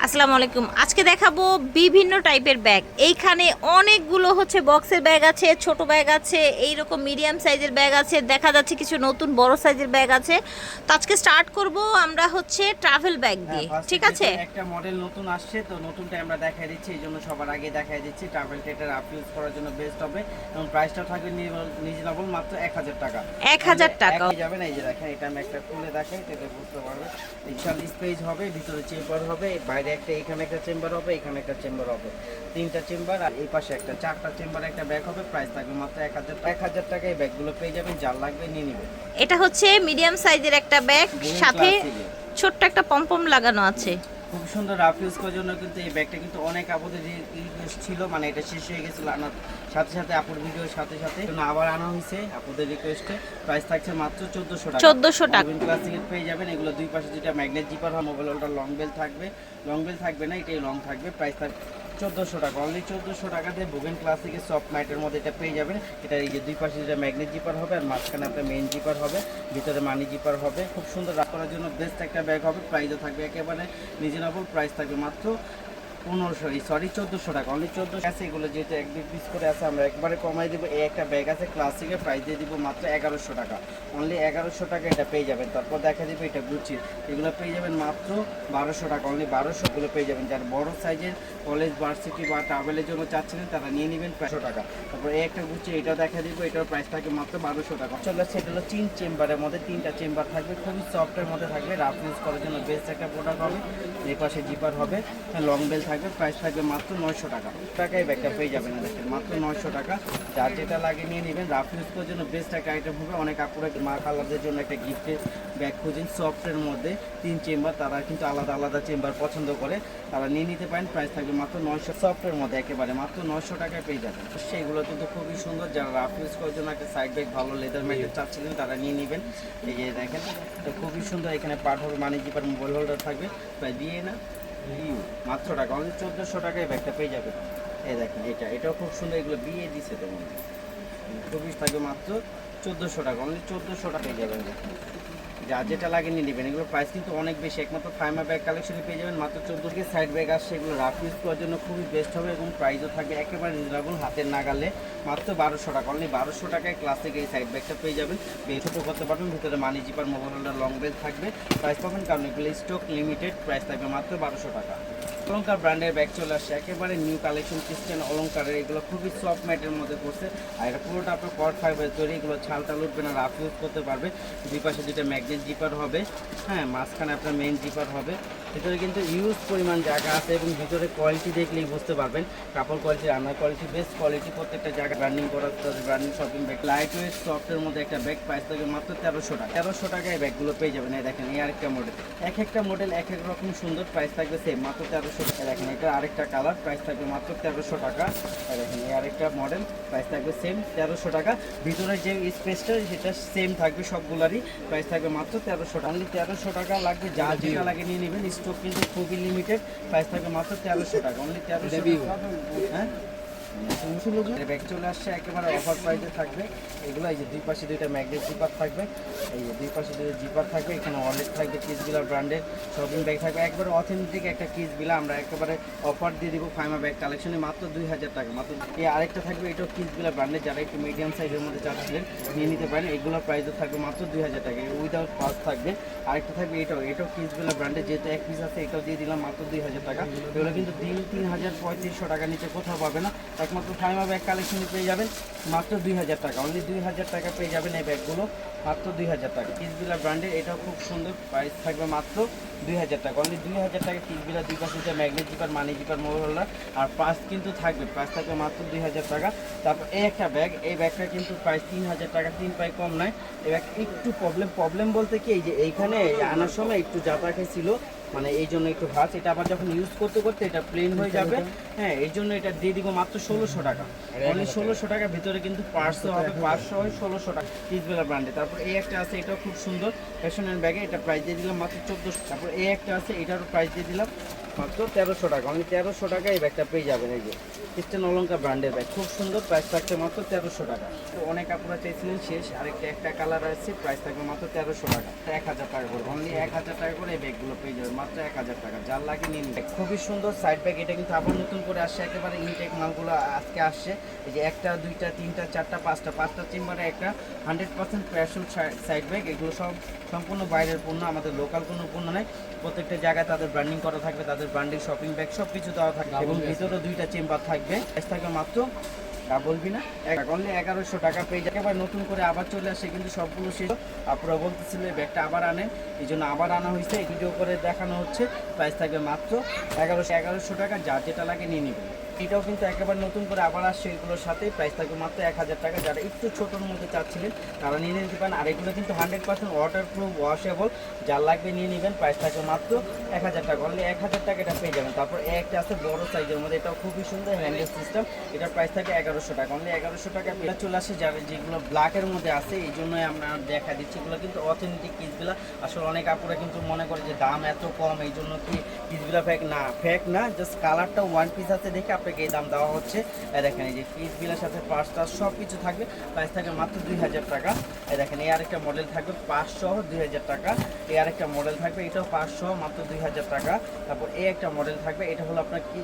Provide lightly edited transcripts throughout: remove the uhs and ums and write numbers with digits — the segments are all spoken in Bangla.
আসসালামু আলাইকুম। আজকে দেখাবো বিভিন্ন টাইপের ব্যাগ। এইখানে অনেকগুলো হচ্ছে বক্সের ব্যাগ আছে, ছোট ব্যাগ আছে, এইরকম মিডিয়াম সাইজের ব্যাগ আছে, দেখা যাচ্ছে কিছু নতুন বড় সাইজের ব্যাগ আছে। তো আজকে স্টার্ট করব আমরা হচ্ছে ট্রাভেল ব্যাগ দিয়ে, ঠিক আছে? একটা মডেল নতুন আসছে, তো নতুনটা আমরা দেখাই দিচ্ছি, এই জন্য সবার আগে দেখাই দিচ্ছি। ট্রাভেল এটা রাফ ইউজ করার জন্য বেস্ট হবে এবং প্রাইসটা থাকবে রিজনেবল, মাত্র 1000 টাকা। 1000 টাকা যাবেন। এই যে দেখেন, এটা আমি একটা খুলে দেখাই, তাহলে বুঝতে পারবে। বিশাল স্পেস হবে, ভিতরে চেম্বার হবে, বাইরে একটা, এখানে একটা চেম্বার হবে, এখানে একটা চেম্বার হবে, তিনটা চেম্বার, আর এই পাশে একটা, চারটা চেম্বার একটা ব্যাগ হবে। প্রাইস থাকবে মাত্র 1000 টাকা। এই ব্যাগগুলো পেয়ে যাবেন, যার লাগবে নিয়ে নেবেন। এটা হচ্ছে মিডিয়াম সাইজের একটা ব্যাগ, সাথে ছোট্ট একটা পমপম লাগানো আছে। খুব সুন্দর রাফ ইউজ করার জন্য কিন্তু এই ব্যাগটা কিন্তু অনেক আপুদের রিকোয়েস্ট ছিল, মানে এটা শেষ হয়ে গেছিল আনার সাথে সাথে, আপুর ভিডিওর সাথে সাথে আবার আনা হয়েছে আপুদের রিকোয়েস্টে। প্রাইস থাকছে মাত্র 1400 টাকা। 1400 টাকা ক্লাসিকের পেয়ে যাবেন। এগুলো দুই পাশে যেটা ম্যাগনেট জিপার হয়, মোবাইল হোল্ডার, লং বেল থাকবে, লং বেল থাকবে না, এটাই লং থাকবে। প্রাইস থাকবে 1400 টাকা, অনলি 1400 টাকাতে বুগেন ক্লাসিকের সফট লাইটের মধ্যে এটা পেয়ে যাবেন। এটা এই যে দুই পাশে যেটা ম্যাগনেট জিপার হবে, আর মাঝখানে আপনার মেইন জিপার হবে, ভিতরে মানি জিপার হবে। খুব সুন্দর রাখ করার জন্য বেস্ট একটা ব্যাগ হবে। প্রাইসও থাকবে একেবারে রিজনেবল, প্রাইস থাকবে মাত্র 1400 টাকা, অনলি 1400 আছে। এগুলো যেহেতু এক দুই পিস করে আছে, আমরা একবারে কমাই দেবো। এই একটা ব্যাগ আছে ক্লাসিকের, প্রাইস দিয়ে দিব মাত্র 1100 টাকা, অনলি 1100 টাকা এটা পেয়ে যাবেন। তারপর দেখা যাবে এটা গুচি, এগুলো পেয়ে যাবেন মাত্র 1200 টাকা, অনলি 1200 গুলো পেয়ে যাবেন। যার বড় সাইজের কলেজ, ভার্সিটি বা ট্রাভেলের জন্য চাচ্ছিলেন, তারা নিয়ে নেবেন 500 টাকা। তারপর এই একটা গুচি, এটাও দেখা দিব, এটার প্রাইস থাকে মাত্র 1200 টাকা। চলে আসছে, এটা হলো 3 চেম্বারের মধ্যে, 3টা চেম্বার থাকবে, খুবই সফটের মধ্যে থাকবে, রাফ ইউজ করার জন্য বেস্ট একটা প্রোডাক্ট হবে। এই পাশে জিপার হবে, লং বেল থাকবে, প্রাইস থাকবে মাত্র 900 টাকা। টাকায় ব্যাগটা পেয়ে যাবেন, দেখেন মাত্র 900 টাকা। যার যেটা লাগে নিয়ে নেবেন। রাফ ইউজ করার জন্য বেস্ট একটা আইটেম হবে। অনেক আপুরা মা কালারদের জন্য একটা গিফটের ব্যাগ খুঁজেন সফটের মধ্যে, 3 চেম্বার, তারা কিন্তু আলাদা আলাদা চেম্বার পছন্দ করে, তারা নিয়ে নিতে পারেন। প্রাইস থাকবে মাত্র 900, সফটের মধ্যে একেবারে মাত্র 900 টাকায় পেয়ে যাবেন। সেগুলো কিন্তু খুবই সুন্দর। যারা রাফ ইউজ করার জন্য একটা সাইড ব্যাগ ভালো লেদার ম্যাটের চাচ্ছিলেন, তারা নিয়ে নেবেন। এই যে দেখেন, তো খুবই সুন্দর। এখানে পার্ট হবে, মানি জিপার, মোবাইল হোল্ডার থাকবে। প্রায় দিয়ে না মাত্র টাকা, অনলি 1400 টাকায় ব্যাগটা পেয়ে যাবেন। এই দেখেন, এটাও খুব সুন্দর। এগুলো বিয়ে দিছে তো মনে হয়, খুবই থাকবে মাত্র 1400 টাকা, অনলি 1400 টাকা পেয়ে যাবেন। দেখেন, যা যেটা লাগে নিয়ে নেবেন। এগুলোর প্রাইস কিন্তু অনেক বেশি, একমাত্র ফাইমা ব্যাগ কালেকশনে পেয়ে যাবেন মাত্র 1400। সাইড ব্যাগ আসছে, এগুলো রাফ ইউজ করার জন্য খুবই বেস্ট হবে এবং প্রাইসও থাকবে একেবারে রিজনেবল, হাতের নাগালে, মাত্র 1200 টাকা, অনলি 1200 টাকায় ক্লাসিক এই সাইড ব্যাগটা পেয়ে যাবেন। ছোটো করতে পারবেন, ভিতরে money zipper, mobile holder, long belt থাকবে। প্রাইস পাবেন, কারণ এগুলো স্টক লিমিটেড, প্রাইস থাকবে মাত্র 1200 টাকা। অলঙ্কার ব্র্যান্ডের ব্যাগ চলে আসছে, একেবারে নিউ কালেকশন, ক্রিস্টিয়ান অলঙ্কারের। এগুলো খুবই সফট ম্যাটের মধ্যে করছে, আর এটা পুরোটা আপনার কট ফাইবার তৈরি। এগুলো ছালটা উঠবে না, রাফ ইউজ করতে পারবে। দুই পাশে দুইটা ম্যাগনেট জিপার হবে, হ্যাঁ, মাঝখানে আপনার মেইন জিপার হবে। ভিতরে কিন্তু ইউজ পরিমাণ জায়গা আছে এবং ভিতরে কোয়ালিটি দেখলেই বুঝতে পারবেন। কাপড় কোয়ালিটি, রান্নার কোয়ালিটি, বেস্ট কোয়ালিটি, প্রত্যেকটা জায়গা ব্র্যান্ডিং করা, branding shopping bag, light weight সফটের মধ্যে একটা ব্যাগ। প্রাইস থাকে মাত্র 1300 টাকা। 1300 টাকায় ব্যাগগুলো পেয়ে যাবেন। এই দেখেন, এই আরেকটা মডেল, এক একটা মডেল এক এক রকম সুন্দর, প্রাইস থাকবে সেম, মাত্র 1300 টাকা। দেখেন, এটা আরেকটা কালার, প্রাইস থাকবে মাত্র 1300 টাকা। দেখেন, এই আরেকটা মডেল, প্রাইস থাকবে সেম 1300 টাকা। ভিতরে যে স্পেসটা সেটা সেম থাকবে সবগুলারই, প্রাইস থাকবে মাত্র 1300 টাকা, অনলি 1300 টাকা লাগবে। যা যেটা লাগে নিয়ে নেবেন, স্টক কিন্তু খুবই লিমিটেড। প্রাইস থাকবে মাত্র 1300 টাকা, অনলি 1300 টাকা। হ্যাঁ, ব্যাগ চলে আসছে, একেবারে অফার প্রাইসে থাকবে। এগুলো এই যে দুই পাশে দুইটা ম্যাগনেট জিপার থাকবে, এই যে দুই পাশে দুইটা জিপার থাকবে। এখানে ওয়ালেট থাকবে, কিসবিলা ব্র্যান্ডের শপিং ব্যাগ থাকবে, একবারে অথেন্টিক একটা কিসবিলা। আমরা একেবারে অফার দিয়ে দিব ফাইমা ব্যাগ কালেকশনে মাত্র 2000 টাকা মাত্র। এই আরেকটা থাকবে, এটাও কিসবিলা ব্র্যান্ডের, যারা একটু মিডিয়াম সাইজের মধ্যে চাচ্ছিলেন নিয়ে নিতে পারেন। এগুলোর প্রাইসও থাকবে মাত্র 2000 টাকা, উইদাউট পাস থাকবে। আরেকটা থাকবে, এটাও কিসবিলা ব্র্যান্ডের, যেহেতু এক পিস আছে, এটাও দিয়ে দিলাম মাত্র 2000 টাকা। এগুলো কিন্তু 3500 টাকার নিচে কোথাও পাবে না, একমাত্র ফাইমা ব্যাগ কালেকশনে পেয়ে যাবেন মাত্র 2000 টাকা, অনলি 2000 টাকা পেয়ে যাবেন এই ব্যাগগুলো, মাত্র 2000 টাকা। কিসবিলা ব্র্যান্ডের, এটাও খুব সুন্দর, প্রাইস থাকবে মাত্র 2000 টাকা, অনলি 2000 টাকা। কিসবিলা দুই পাশে magnet zipper, money zipper, mobile holder, আর পাস কিন্তু থাকবে, প্রাইস থাকবে মাত্র 2000 টাকা। তারপর এই একটা ব্যাগ, এই ব্যাগটা কিন্তু প্রাইস 3000 টাকা, 3 পাই কম নয়। এই ব্যাগ একটু প্রবলেম বলতে কি, এই যে এইখানে আনার সময় একটু জাতা খেয়েছিল, মানে এই জন্য একটু ভাঁজ। এটা আবার যখন ইউজ করতে করতে এটা প্লেন হয়ে যাবে, হ্যাঁ, এই জন্য এটা দিয়ে দিব মাত্র 1600 টাকা, অনলি 1600 টাকা। ভিতরে কিন্তু পার্সও হবে, পার্সও হয় 1600 টাকা, কিসবেলা ব্র্যান্ডে। তারপর এই একটা আছে, এটাও খুব সুন্দর ফ্যাশনের ব্যাগে, এটা প্রাইস দিয়ে দিলাম মাত্র 1400। তারপর এই একটা আছে, এটারও প্রাইস দিয়ে দিলাম মাত্র 1300 টাকা, অনলি 1300 টাকা এই ব্যাগটা পেয়ে যাবেন। এই যে ক্রিস্টান অলঙ্কার ব্র্যান্ডের ব্যাগ, খুব সুন্দর, প্রাইস থাকছে মাত্র 1300 টাকা। তো অনেক আপনারা চাইছিলেন শেষ, একটা কালার আছে, প্রাইস থাকবে মাত্র 1300 টাকা, 1000 টাকা করে, অনলি 1000 টাকা করে এই ব্যাগগুলো পেয়ে যাবেন মাত্র 1000 টাকা। যার লাগে নিন। খুবই সুন্দর সাইড ব্যাগ, এটা কিন্তু আবার নতুন করে আসছে, একেবারে ইনটেক মালগুলো আজকে আসছে। এই যে একটা, দুইটা, তিনটা, চারটা, পাঁচটা চেম্বারে একটা 100% প্যারাশুট সাইড ব্যাগ। এগুলো সব সম্পূর্ণ বাইরের পণ্য, আমাদের লোকাল কোনো পণ্য নয়। প্রত্যেকটা জায়গায় তাদের ব্র্যান্ডিং করা থাকবে, তাদের ব্র্যান্ডিং শপিং ব্যাগ সব কিছু দেওয়া থাকবে, এবং ভিতরে দুইটা চেম্বার থাকবে। প্রাইস থাকবে মাত্র বলবি না অনলি 1100 টাকা পেয়ে যায়। এবার নতুন করে আবার চলে আসে, কিন্তু সবগুলো শেষ। আপনারা বলতেছিল এই ব্যাগটা আবার আনেন, এই জন্য আবার আনা হয়েছে, ভিডিও করে দেখানো হচ্ছে। প্রাইস থাকবে মাত্র 1100 টাকা, যার যেটা লাগে নিয়ে নেবেন। এটাও কিন্তু একেবারে নতুন করে আবার আসছে, এগুলোর সাথে প্রাইস থাকবে মাত্র 1000 টাকা। যারা একটু ছোটোর মধ্যে চাচ্ছিলেন তারা নিয়ে নিতে পারেন। আর এগুলো কিন্তু 100% ওয়াটারপ্রুফ, ওয়াশেবল, যার লাগবে নিয়ে নেবেন। প্রাইস থাকবে মাত্র 1000 টাকা, অনলি 1000 টাকা এটা পেয়ে যাবেন। তারপর একটা আছে বড় সাইজের মধ্যে, এটাও খুবই সুন্দর, হ্যান্ডেল সিস্টেম, এটার প্রাইস থাকে 1100 টাকা, অনলি 1100 টাকা পেয়ে চলে আসে। যারা যেগুলো ব্ল্যাকের মধ্যে আছে, এই জন্যই আমরা দেখা দিচ্ছি, এগুলো কিন্তু অথেন্টিক কিসগুলা। আসলে অনেক আপুরা কিন্তু মনে করে যে দাম এত কম, এই জন্য কি কিসগুলা ফেক না, ফেক না, জাস্ট কালারটা ওয়ান পিস আছে দেখে আপনাকে এই দাম দেওয়া হচ্ছে। দেখেন এই যে কিসগুলার সাথে পাঁচটা সব কিছু থাকবে, প্রাইস থাকে মাত্র 2000 টাকা। দেখেন এই আরেকটা মডেল থাকবে 500 2000 টাকা, এই আরেকটা মডেল থাকবে এটাও 500 মাত্র 2000 টাকা। তারপর এই একটা মডেল থাকবে, এটা হলো আপনার কি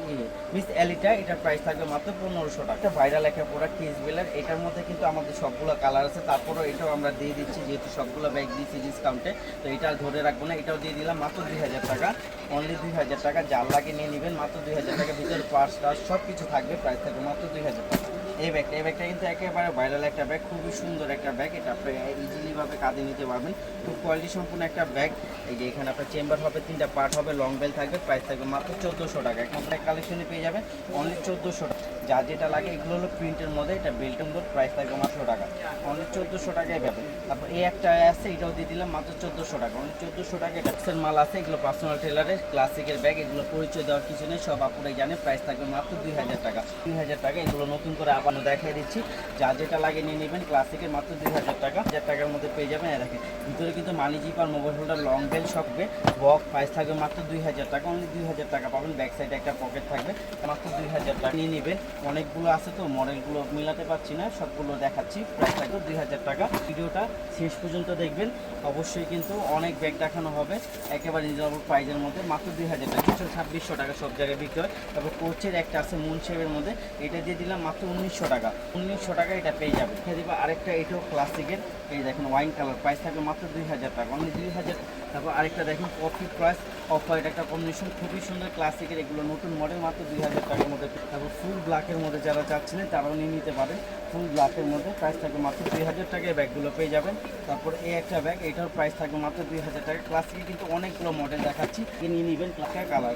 মিস এলিটা, এটার প্রাইস থাকবে মাত্র 1500 টাকা। ভাইরাল একটা প্রোডাক্ট কিসবিলার, এটার মধ্যে কিন্তু আমাদের সবগুলো কালার আছে, তারপরও এটাও আমরা দিয়ে দিচ্ছি, যেহেতু সবগুলো ব্যাগ দিচ্ছি ডিসকাউন্টে, তো এটা আর ধরে রাখবো না, এটাও দিয়ে দিলাম মাত্র 2000 টাকা, অনলি 2000 টাকা। যার লাগে নিয়ে নেবেন মাত্র 2000 টাকা, ভিতরে পার্স টার্স সব কিছু থাকবে, প্রাইস থাকবে মাত্র 2000 টাকা। এই ব্যাগটা কিন্তু একেবারে ভাইরাল একটা ব্যাগ, খুবই সুন্দর একটা ব্যাগ, এটা আপনি ইজিলিভাবে কাঁধে নিতে পারবেন, খুব কোয়ালিটি সম্পূর্ণ একটা ব্যাগ। এই যে এখানে আপনার চেম্বার হবে, 3টা পার্ট হবে, লং বেল থাকবে, প্রাইস থাকবে মাত্র 1400 টাকা। এখন আপনার কালেকশনে পেয়ে যাবেন অনলি 1400 টাকা, যার যেটা লাগে। এগুলো হলো প্রিন্টের মধ্যে, এটা বেল্টের মধ্যে, প্রাইস থাকবে মাত্র টাকা, অনলি 1400 টাকায় পাবেন। তারপর এই একটা আছে, এটাও দিয়ে দিলাম মাত্র 1400 টাকা, অনলি 1400 টাকা। ট্যাক্সের মাল আছে, এগুলো পার্সোনাল টেলারের ক্লাসিকের ব্যাগ, এগুলো পরিচয় দেওয়ার কিছু নেই, সব আপুরাই জানে। প্রাইস থাকবে মাত্র 2000 টাকা, 2000 টাকা। এগুলো নতুন করে আবার দেখাই দিচ্ছি, যার যেটা লাগে নিয়ে নেবেন। ক্লাসিকের মাত্র 2000 টাকা, 1000 টাকার মধ্যে পেয়ে যাবেন। দেখেন ভিতরে কিন্তু money zipper, mobile holder, long belt সববে বক, প্রাইস থাকবে মাত্র 2000 টাকা, অনলি 2000 টাকা পাবেন। ব্যাক সাইডে একটা পকেট থাকবে, মাত্র 2000 টাকা নিয়ে নেবেন। অনেকগুলো আছে তো মডেলগুলো মিলাতে পারছি না, সবগুলো দেখাচ্ছি, প্রাইস থাকবে 2000 টাকা। ভিডিওটা শেষ পর্যন্ত দেখবেন, অবশ্যই কিন্তু অনেক ব্যাগ দেখানো হবে একেবারে রিজনেবল প্রাইসের মধ্যে, মাত্র 2000 টাকা, 2600 টাকা সব জায়গায় বিক্রি হয়। তারপর কোচের একটা আছে মুন শেপের মধ্যে, এটা দিয়ে দিলাম মাত্র 1900 টাকা, 1900 টাকা এটা পেয়ে যাবে। খেয়ে দিবা আরেকটা, এটাও ক্লাসিকের, এই দেখেন ওয়াইন কালার, প্রাইস থাকবে মাত্র 2000 টাকা, অনলি 2000। তারপর আরেকটা দেখেন কফি প্রাইস অফ হোয়াইট একটা কম্বিনেশন, খুবই সুন্দর ক্লাসিকের, এগুলো নতুন মডেল, মাত্র 2000 টাকার মধ্যে। তারপর ফুল ব্ল্যাকের মধ্যে যারা চাচ্ছিলেন তারাও নিয়ে নিতে পারেন, ফুল ব্ল্যাকের মধ্যে, প্রাইস থাকবে মাত্র 2000 টাকায় ব্যাগগুলো পেয়ে যাবেন। তারপর এই একটা ব্যাগ, এটার প্রাইস থাকবে মাত্র 2000 টাকা। ক্লাসিকে কিন্তু অনেকগুলো মডেল দেখাচ্ছি, নিয়ে নেবেন।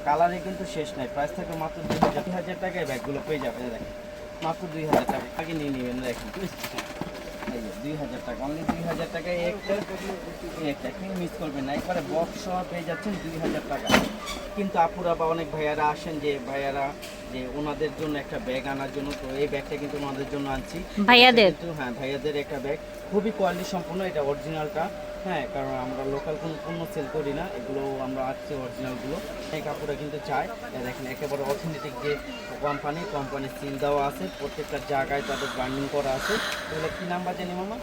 কালারে কিন্তু শেষ নাই, প্রাইস থাকবে মাত্র 2000 টাকায় ব্যাগগুলো পেয়ে যাবেন। দেখেন মাত্র 2000 টাকা, আগে নিয়ে নেবেন। দেখেন এই যে 2000 টাকা, অনলি 2000 টাকায় একটা মিস করবেন না, একবারে বক্স সহ পেয়ে যাচ্ছেন 2000 টাকা। কিন্তু আপুরা বা অনেক ভাইয়ারা আসেন, যে ভাইয়ারা যে ওনাদের জন্য একটা ব্যাগ আনার জন্য, তো এই ব্যাগটা কিন্তু ওনাদের জন্য আনছি ভাইয়াদের। হ্যাঁ, ভাইয়াদের একটা ব্যাগ, খুবই কোয়ালিটি সম্পূর্ণ, এটা অরিজিনালটা। হ্যাঁ, কারণ আমরা লোকাল কোনো পণ্য সেল করি না, এগুলো আমরা আসছি অরিজিনালগুলো, এই কাপড়টা কিন্তু চাই। দেখেন একেবারে অথেন্টিক যে কোম্পানির সিল দেওয়া আছে, প্রত্যেকটা জায়গায় তাদের ব্র্যান্ডিং করা আছে। এগুলো কী নাম্বার জানি মামা?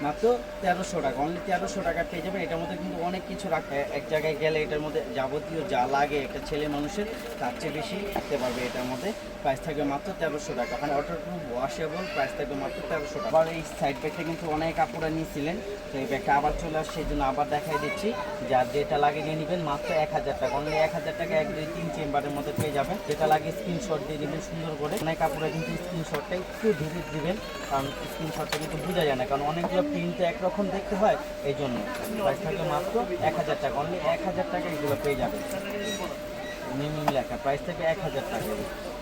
মাত্র 1300 টাকা, অনলি 1300 টাকা পেয়ে যাবেন। এটার মধ্যে কিন্তু অনেক কিছু রাখতে, এক জায়গায় গেলে এটার মধ্যে যাবতীয় যা লাগে একটা ছেলে মানুষের, তার চেয়ে বেশি রাখতে পারবে এটার মধ্যে। প্রাইস থাকবে মাত্র 1300 টাকা, মানে ওয়াটারপ্রুফ, ওয়াশেবল, প্রাইস থাকবে মাত্র 1300 টাকা। আবার এই সাইড ব্যাগটা কিন্তু অনেক কাপড়া নিয়েছিলেন, তো এই ব্যাগটা আবার চলে আসছে, এই জন্য আবার দেখাই দিচ্ছি। যার যেটা লাগে নিয়ে নেবেন মাত্র 1000 টাকা, অনলি 1000 টাকা, 1 2 3 চেম্বারের মধ্যে পেয়ে যাবেন। যেটা লাগে স্ক্রিনশট দিয়ে দেবেন সুন্দর করে। অনেক কাপড়ে কিন্তু স্ক্রিনশটটা একটু ধীরে দিবেন, কারণ স্ক্রিনশটটা কিন্তু বোঝা যায় না, কারণ অনেকগুলো প্রিন্টটা একরকম দেখতে হয়, এই জন্য। প্রাইস থাকবে মাত্র 1000 টাকা, অনলি 1000 টাকা এগুলো পেয়ে যাবেন। মিনিমাম লেখা, প্রাইস থেকে 1000 টাকা।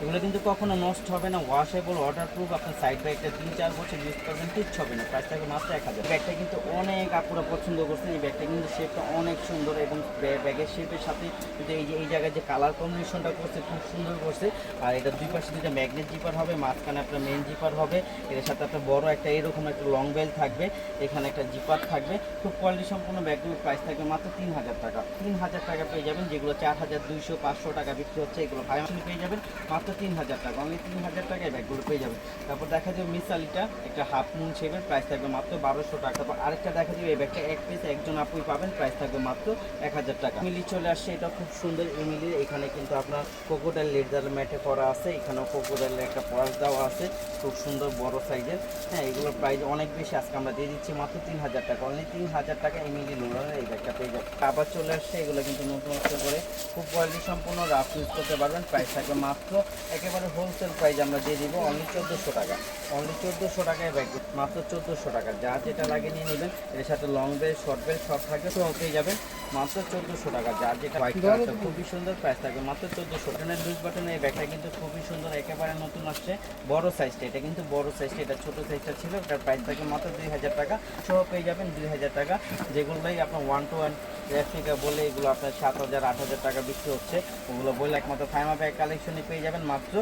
এগুলো কিন্তু কখনো নষ্ট হবে না, ওয়াশেবল, ওয়াটারপ্রুফ, আপনার সাইড ব্যাগটা 3-4 বছর ইউজ করবেন, কিচ্ছু হবে না। প্রাইস থাকবে মাত্র 1000। ব্যাগটা কিন্তু অনেক আপুরা পছন্দ করছেন, এই ব্যাগটা কিন্তু শেপটা অনেক সুন্দর এবং ব্যাগের শেপের সাথে কিন্তু এই জায়গায় যে কালার কম্বিনেশনটা করছে খুব সুন্দর করছে। আর এটা দুই পাশে দুইটা ম্যাগনেট জিপার হবে, মাঝখানে আপনার মেন জিপার হবে, এর সাথে আপনার বড় একটা এরকম একটা লং বেল থাকবে, এখানে একটা জিপার থাকবে। খুব কোয়ালিটি সম্পূর্ণ ব্যাগগুলোর প্রাইস থাকবে মাত্র 3000 টাকা। 3000 টাকা পেয়ে যাবেন, যেগুলো 4200-500 টাকা বিক্রি হচ্ছে, এগুলো ভাই পেয়ে যাবেন মাত্র 3000 টাকা। অনলি 3000 টাকায় ব্যাগগুলো পেয়ে যাবেন। তারপর দেখা যাবে মিসালিটা একটা হাফ মুন শেপের, প্রাইস থাকবে মাত্র 1200 টাকা। তারপর আরেকটা দেখা যাবে এই ব্যাগটা এক পিস একজন আপুই পাবেন, প্রাইস থাকবে মাত্র 1000 টাকা। মিলি চলে আসছে, এটা খুব সুন্দর এমিলির, এখানে কিন্তু আপনার কোকোডাইল লেদার ম্যাটে করা আছে, এখানেও কোকোডাইলের একটা পার্স দেওয়া আছে, খুব সুন্দর বড় সাইজের। হ্যাঁ, এগুলোর প্রাইস অনেক বেশি, আজকে আমরা দিয়ে দিচ্ছি মাত্র 3000 টাকা। অনলি 3000 টাকা এমিলি লোলারের এই ব্যাগটা পেয়ে যাবে। আবার চলে আসছে, এগুলো কিন্তু নতুন করে খুব কোয়ালিটি সম্পূর্ণ রাফ ইউজ করতে পারবেন, প্রাইস থাকবে মাত্র একেবারে হোলসেল প্রাইস আমরা দিয়ে দিব অনলি 1400 টাকা। অনলি 1400 টাকায় ব্যাগ, মাত্র 1400 টাকা। যা যেটা লাগে নিয়ে নেবেন, এর সাথে লং বেল, শর্ট বেল সব থাকবে, সব পেয়ে যাবেন মাত্র 1400 টাকা। যার যেটা হোয়াইট কালারটা খুবই সুন্দর, প্রাইস থাকবে মাত্র 1400 টাকা। লুজ বাটনের এই ব্যাগটা কিন্তু খুবই সুন্দর, একেবারে নতুন আসছে, বড় সাইজটা, এটা কিন্তু বড় সাইজটা, এটা ছোট সাইজটা ছিল, এটার প্রাইস থাকবে মাত্র 2000 টাকা। সহ পেয়ে যাবেন 2000 টাকা। যেগুলোই আপনার 1-to-1 রেপ্লিকা বলে এগুলো আপনার 7000-8000 টাকা বিক্রি হচ্ছে, ওগুলো বলে একমাত্র ফাইমা ব্যাগ কালেকশনে পেয়ে যাবেন মাত্র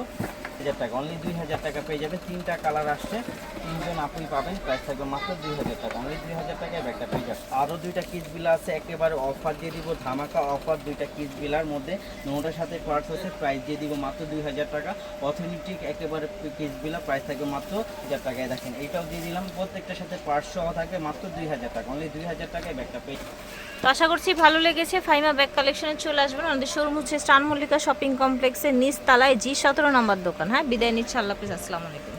1000 টাকা। অনলি 2000 টাকা পেয়ে যাবেন। 3টা কালার আসছে, 3জন আপুই পাবেন, প্রাইস থাকবে মাত্র 2000 টাকা। অনলি 2000 টাকায় ব্যাগটা পেয়ে যাবেন। আরও 2টা কিস বিলা আছে, একেবারে অফার দিয়ে দিব, ধামাকা অফার। 2টা কিস বিলার মধ্যে নোটার সাথে পার্টস হচ্ছে, প্রাইস দিয়ে দিব মাত্র 2000 টাকা। অথেন্টিক একেবারে কিস বিলা, প্রাইস থাকবে মাত্র 1000 টাকায়। দেখেন এইটাও দিয়ে দিলাম, প্রত্যেকটার সাথে পার্টস সহ থাকবে মাত্র 2000 টাকা। অনলি 2000 টাকায় ব্যাগটা পেয়ে। তো আশা করছি ভালো লেগেছে। ফাইমা ব্যাগ কালেকশনে চলে আসবেন। আমাদের শোরুম হচ্ছে স্টান মল্লিকা শপিং কমপ্লেক্সের নিচতলায় G17 নম্বর দোকান। হ্যাঁ, বিদায় নিচ্ছি, আল্লাহ হাফেজ, আসসালামু আলাইকুম।